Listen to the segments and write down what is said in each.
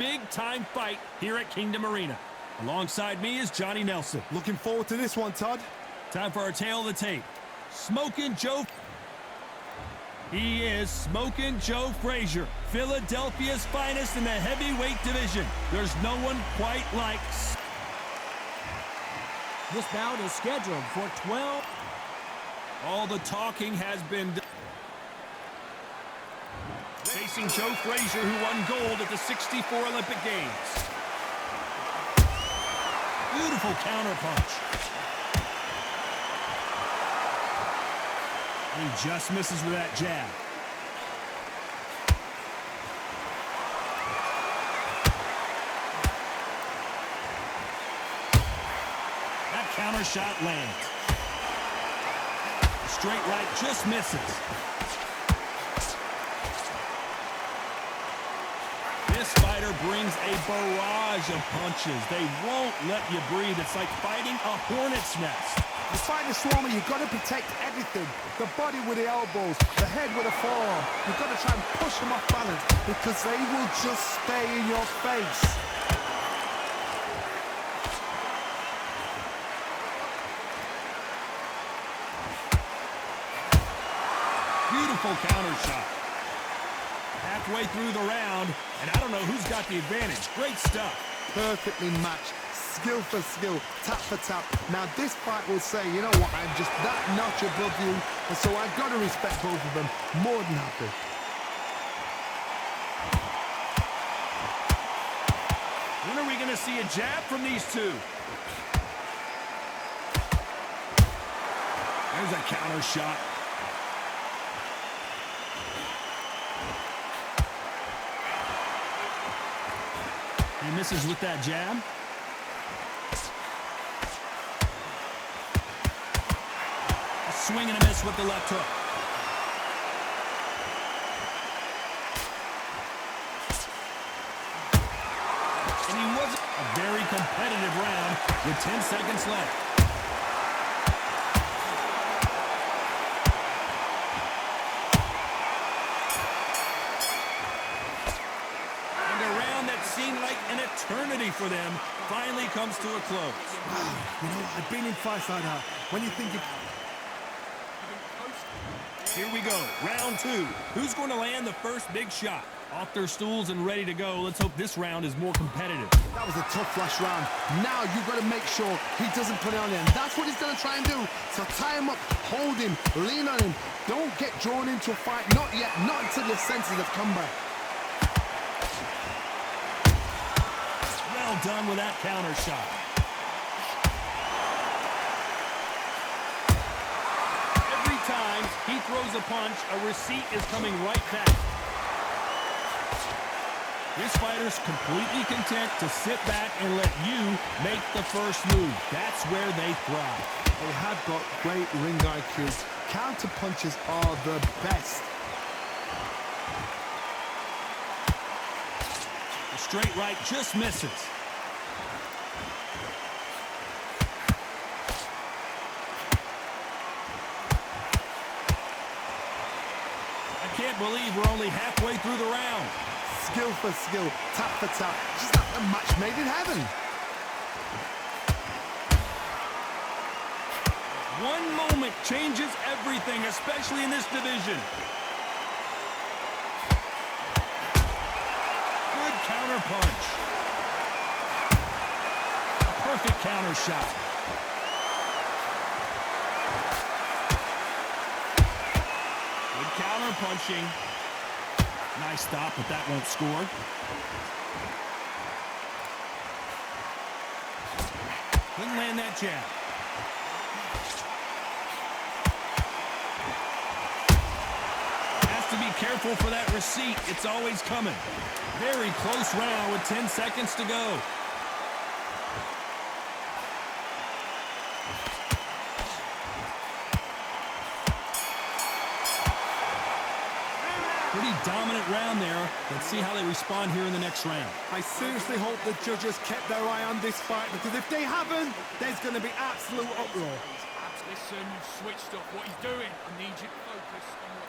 big-time fight here at Kingdom Arena. Alongside me is Johnny Nelson. Looking forward to this one, Todd. Time for our tale of the tape. Smokin' Joe. He is Smokin' Joe Frazier, Philadelphia's finest in the heavyweight division. There's no one quite like. This bout is scheduled for 12. All the talking has been done. Facing Joe Frazier, who won gold at the '64 Olympic Games. Beautiful counterpunch. He just misses with that jab. That counter shot lands. Straight right just misses. This fighter brings a barrage of punches. They won't let you breathe. It's like fighting a hornet's nest. You fight the Swarmer, you've got to protect everything. The body with the elbows, the head with the forearm. You've got to try and push them off balance because they will just stay in your face. Beautiful counter shot. Halfway through the round, and I don't know who's got the advantage. Great stuff. Perfectly matched, skill for skill, tap for tap. Now this fight will say, you know what, I'm just that notch above you, and so I've got to respect both of them. More than happy. When are we going to see a jab from these two? There's a counter shot. He misses with that jab. A swing and a miss with the left hook. And he wasn't a very competitive round with 10 seconds left. Seemed like an eternity for them finally comes to a close. Wow, you know, I've been in fights like that. When you think Here we go, round two. Who's going to land the first big shot? Off their stools and ready to go. Let's hope this round is more competitive. that was a tough flash round. Now you've got to make sure he doesn't put it on him. That's what he's going to try and do. So tie him up, hold him, lean on him. Don't get drawn into a fight. Not yet, not until your senses have come back. Well done with that counter shot. Every time he throws a punch, a receipt is coming right back. This fighter's completely content to sit back and let you make the first move. That's where they thrive. They have got great ring IQ. Counter punches are the best. The straight right just misses. I can't believe we're only halfway through the round. Skill for skill, tap for tap. Just like a match made in heaven. One moment changes everything, especially in this division. Good counter punch. A perfect counter shot. Good counter punching. Nice stop, but that won't score. Couldn't land that jab. Has to be careful for that receipt. It's always coming. Very close round with 10 seconds to go. Pretty dominant round there. Let's see how they respond here in the next round. I seriously hope the judges kept their eye on this fight, because if they haven't, there's going to be absolute uproar. Listen, you've switched up what he's doing. I need you to focus on what...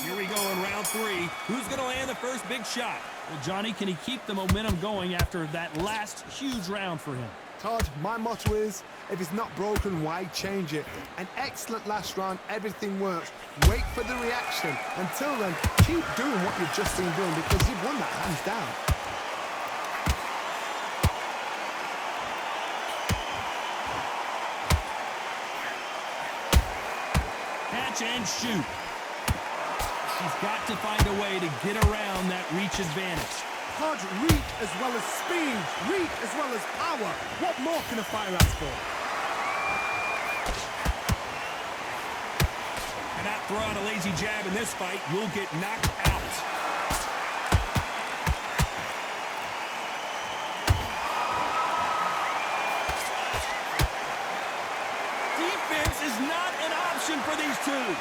Here we go in round three. Who's going to land the first big shot? Well, Johnny, can he keep the momentum going after that last huge round for him? Todd, my motto is, if it's not broken, why change it? An excellent last round, everything works. Wait for the reaction. Until then, keep doing what you've just been doing because you've won that hands down. Catch and shoot. He's got to find a way to get around that reach advantage. Todd, reach as well as speed, reach as well as power. What more can a fighter ask for? Cannot throw out a lazy jab in this fight. You'll get knocked out. Defense is not an option for these two.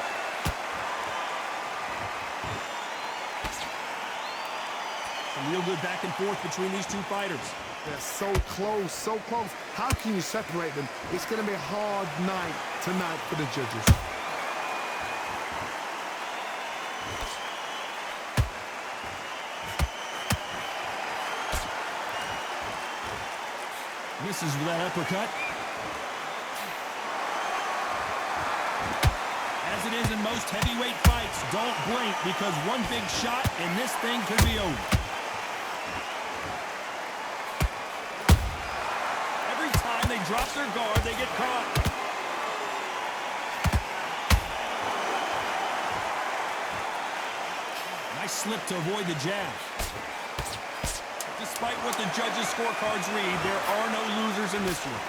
Some real good back and forth between these two fighters. They're so close, so close. How can you separate them? It's going to be a hard night tonight for the judges. Misses with that uppercut. As it is in most heavyweight fights, don't blink because one big shot and this thing could be over. Every time they drop their guard, they get caught. Nice slip to avoid the jab. Despite what the judges' scorecards read, there are no losers in this one.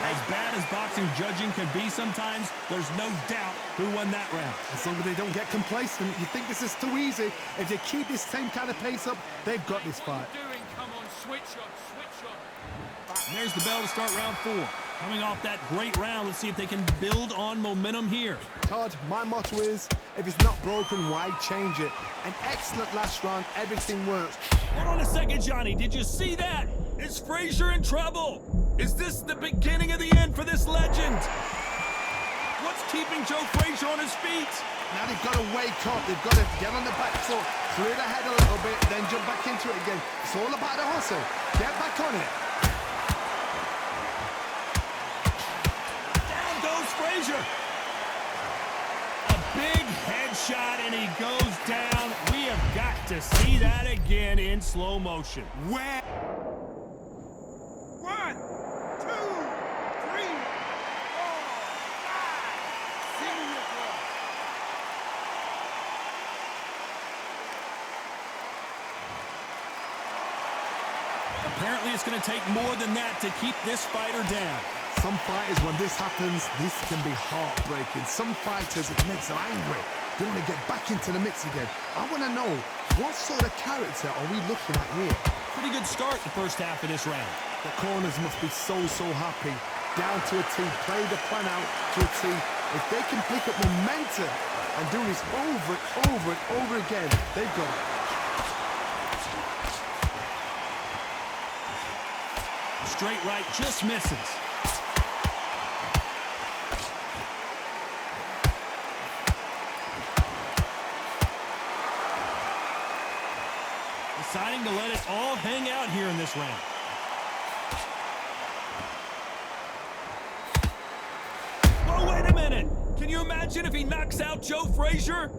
As bad as boxing judging can be sometimes, there's no doubt who won that round. As long as they don't get complacent, you think this is too easy. If they keep this same kind of pace up, they've got this fight. What are you doing? Come on, switch on, switch on. And there's the bell to start round 4. Coming off that great round, let's see if they can build on momentum here. Todd, my motto is, if it's not broken, why change it? An excellent last round, everything works. Hold on a second, Johnny. Did you see that? Is Frazier in trouble? Is this the beginning of the end for this legend? What's keeping Joe Frazier on his feet? Now they've got to wake up. They've got to get on the back foot, clear the head a little bit, then jump back into it again. It's all about the hustle. Get back on it. Down goes Frazier. A big headshot, and he goes down. We have got to see that again in slow motion. Where? 1, 2, 3, 4, 5. Senior club. Apparently, it's going to take more than that to keep this fighter down. Some fighters, when this happens, this can be heartbreaking. Some fighters, it makes them angry. They want to get back into the mix again. I want to know, what sort of character are we looking at here? Pretty good start the first half of this round. The corners must be so happy. Down to a T, play the plan out to a T. If they can pick up momentum and do this over and over again, they've got it. Straight right just misses. Deciding to let it all hang out here in this round. Oh, wait a minute. Can you imagine if he knocks out Joe Frazier?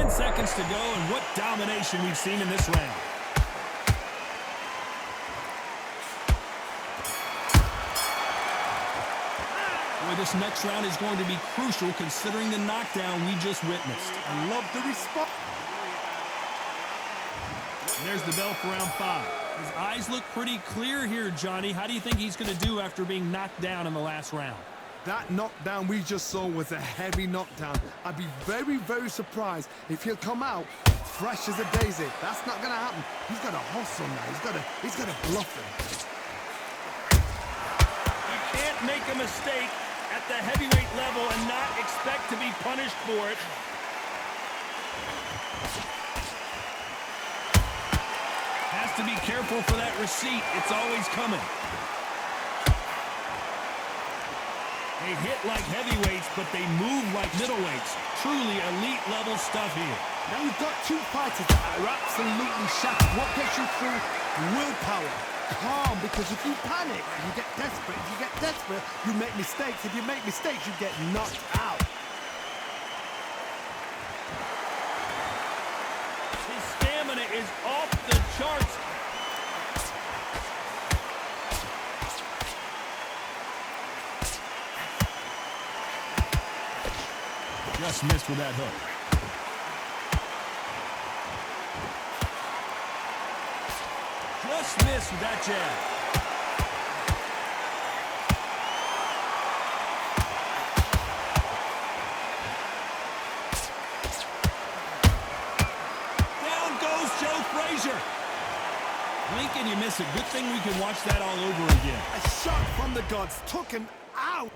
Seconds to go, and what domination we've seen in this round. Boy, this next round is going to be crucial considering the knockdown we just witnessed. I love the response. And there's the bell for round 5. His eyes look pretty clear here, Johnny. How do you think he's going to do after being knocked down in the last round? That knockdown we just saw was a heavy knockdown. I'd be very surprised if he'll come out fresh as a daisy. That's not gonna happen. He's got to hustle now. He's got to bluff him. You can't make a mistake at the heavyweight level and not expect to be punished for it. Has has to be careful for that receipt. It's always coming. They hit like heavyweights, but they move like middleweights. Truly elite level stuff here. Now you've got two fighters that are absolutely shattered. What gets you through? Willpower. Calm, because if you panic, you get desperate. If you get desperate, you make mistakes. If you make mistakes, you get knocked out. His stamina is off the charts. Just missed with that hook. Just missed with that jab. Down goes Joe Frazier. Blink and you miss it. Good thing we can watch that all over again. A shot from the gods took him out.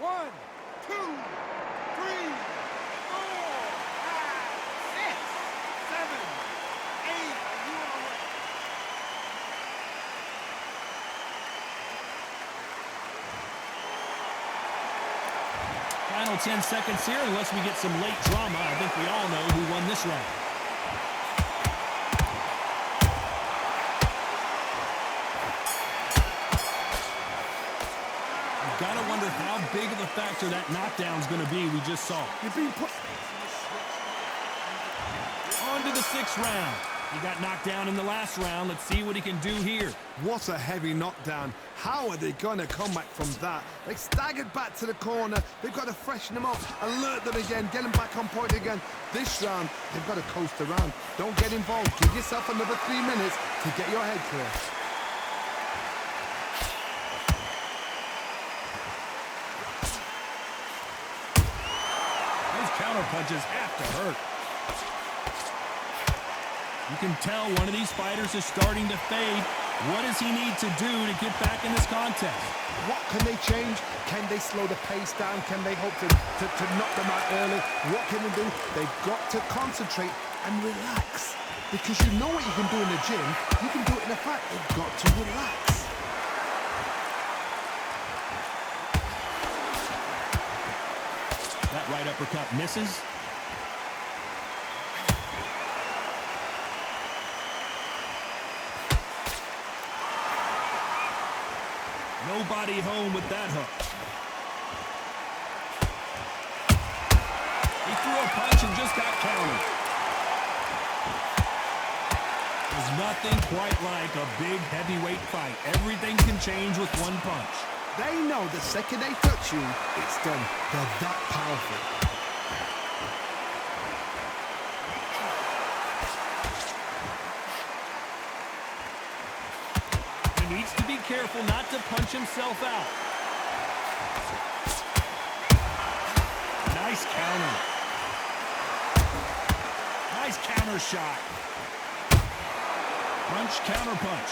1, 2, 3, 4, 5, 6, 7, 8. You are away. Final 10 seconds here, unless we get some late drama. I think we all know who won this round. You've got to wonder how big of a factor that knockdown's going to be we just saw. You're being put... On to the 6th round. He got knocked down in the last round. Let's see what he can do here. What a heavy knockdown. How are they going to come back from that? They staggered back to the corner. They've got to freshen them up, alert them again, get them back on point again. This round, they've got to coast around. Don't get involved. Give yourself another 3 minutes to get your head clear. Those counter punches have to hurt. You can tell one of these fighters is starting to fade. What does he need to do to get back in this contest? What can they change? Can they slow the pace down? Can they hope to knock them out early? What can they do? They've got to concentrate and relax. Because you know what you can do in the gym. You can do it in a fight. They've got to relax. That right uppercut misses. Nobody home with that hook. He threw a punch and just got countered. There's nothing quite like a big heavyweight fight. Everything can change with one punch. They know the second they touch you, it's done. They're that powerful. Needs to be careful not to punch himself out. Nice counter. Nice counter shot. Punch, counter punch.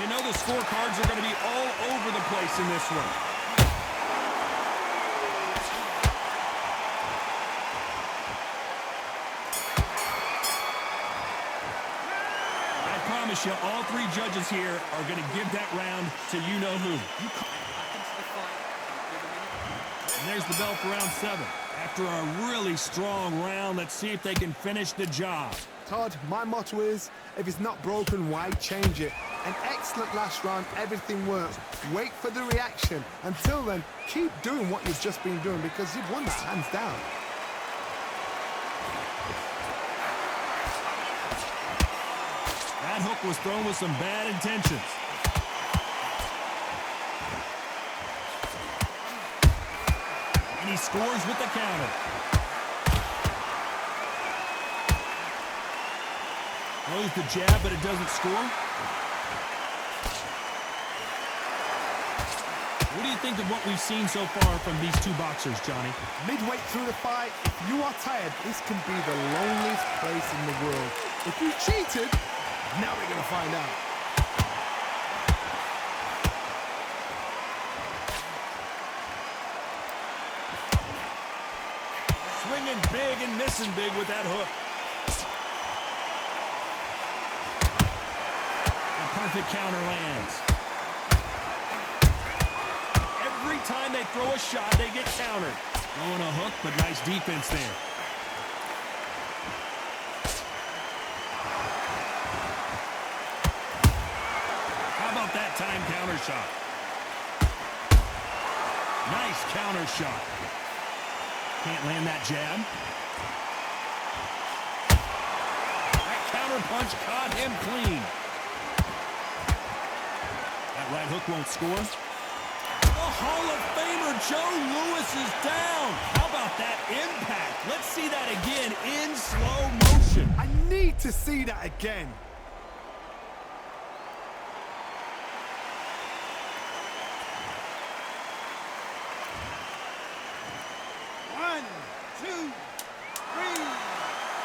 You know the scorecards are going to be all over the place in this one. I promise you, all 3 judges here are going to give that round to you-know-who. And there's the bell for round 7. After a really strong round, let's see if they can finish the job. Todd, my motto is, if it's not broken, why change it? An excellent last round, everything works. Wait for the reaction. Until then, keep doing what you've just been doing because you've won that hands down. That hook was thrown with some bad intentions. And he scores with the counter. Throws the jab, but it doesn't score. What do you think of what we've seen so far from these 2 boxers, Johnny? Midway through the fight, if you are tired, this can be the loneliest place in the world. If you cheated, now we're going to find out. Swinging big and missing big with that hook. Perfect counter lands. Every time they throw a shot, they get countered. Throwing a hook, but nice defense there. How about that time counter shot? Nice counter shot. Can't land that jab. That counter punch caught him clean. That right hook won't score. The Hall of Famer Joe Louis is down. How about that impact? Let's see that again in slow motion. I need to see that again. One, two, three,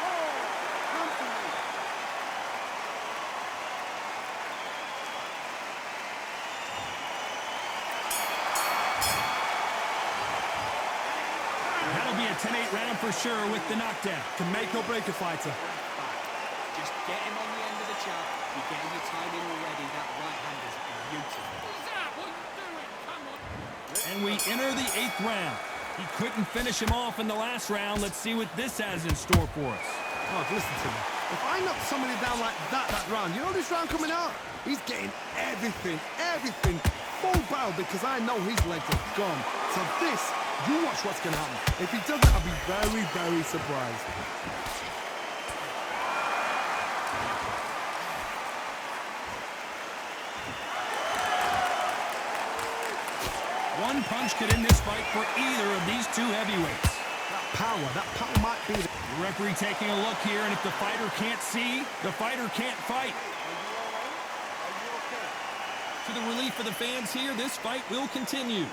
four. Comfortably. That'll be a 10-8 round for sure with the knockdown. Can make or break a fighter. Just get him on the end of the jab. You're getting your time in already. That right hand is beautiful. What's that? What are you doing? Come on. And we enter the 8th round. He couldn't finish him off in the last round. Let's see what this has in store for us. Oh, listen to me. If I knock somebody down like that round, you know this round coming out? He's getting everything, full barrel because I know his legs are gone. So this, you watch what's going to happen. If he doesn't, I'll be very, very surprised. One punch could end this fight for either of these two heavyweights. That power might be the... The referee taking a look here, and if the fighter can't see, the fighter can't fight. To the relief of the fans here, this fight will continue.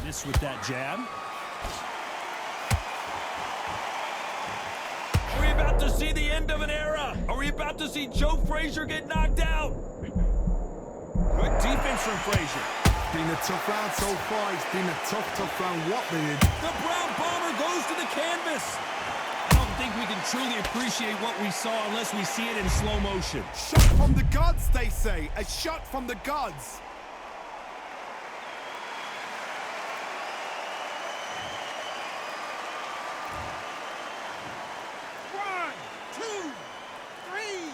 This with that jab. Are we about to see the end of an era? Are we about to see Joe Frazier get knocked out? Good defense from Frazier. Been a tough round so far. It's been a tough round. What they did. The Brown Bomber goes to the canvas. I don't think we can truly appreciate what we saw unless we see it in slow motion. Shot from the gods, they say. A shot from the gods. One, two, three,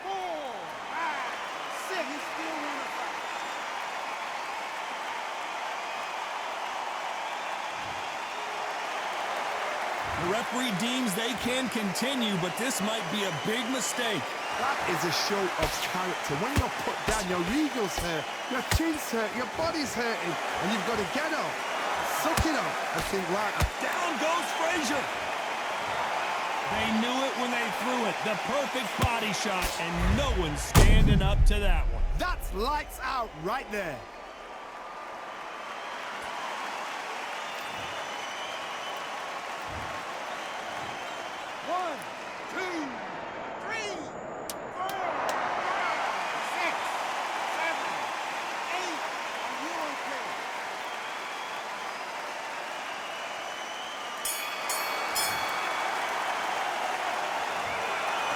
four, five, six. He's still in the fight. The referee deems they can continue, but this might be a big mistake. That is a show of character. When you're put down, your ego's hurt, your chin's hurt, your body's hurting, and you've got to get up, suck it up, and think, right, Down goes Frazier. They knew it when they threw it. The perfect body shot, and no one's standing up to that one. that's lights out right there. One, two, three, four, five, six, seven, eight. Are you okay?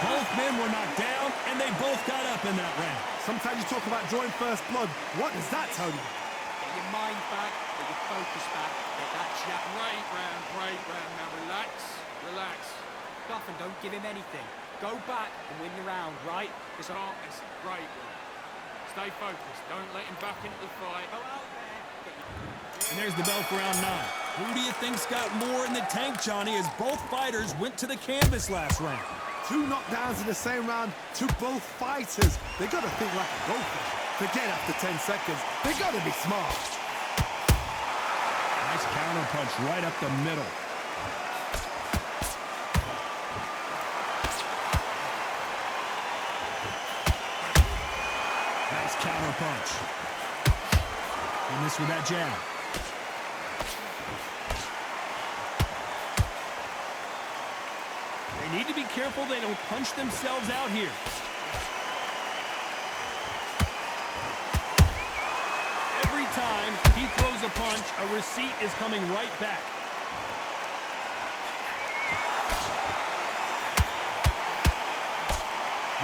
Both men were knocked down, and they both got up in that round. Sometimes you talk about drawing first blood. What does that tell you? Get your mind back, get your focus back, get that jab. Great round, great round. Now relax, relax. Buff and don't give him anything. Go back and win the round, right? It's a great one. Stay focused. Don't let him back into the fight. Go out there. And there's the bell for round 9. Who do you think's got more in the tank, Johnny, as both fighters went to the canvas last round? 2 knockdowns in the same round to both fighters. They gotta think like a goldfish. Forget after 10 seconds. They gotta be smart. Nice counter punch right up the middle. Nice counter punch. And this with that jab. They need to be careful they don't punch themselves out here. Every time he throws a punch, a receipt is coming right back.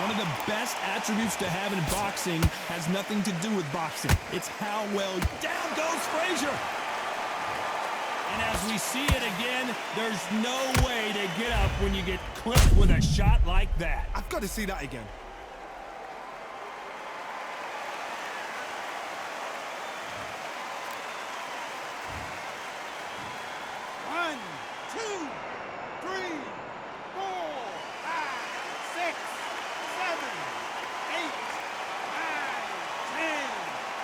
One of the best attributes to have in boxing has nothing to do with boxing. It's how well... Down goes Frazier! And as we see it again, there's no way to get up when you get clipped with a shot like that. I've got to see that again. One, two, three, 4, 5, 6, 7, 8, 9, 10.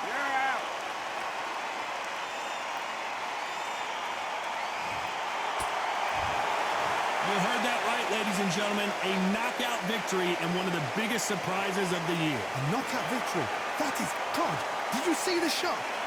You're out. You heard that right, ladies and gentlemen. A knockout victory and one of the biggest surprises of the year. A knockout victory. That is God. Did you see the shot?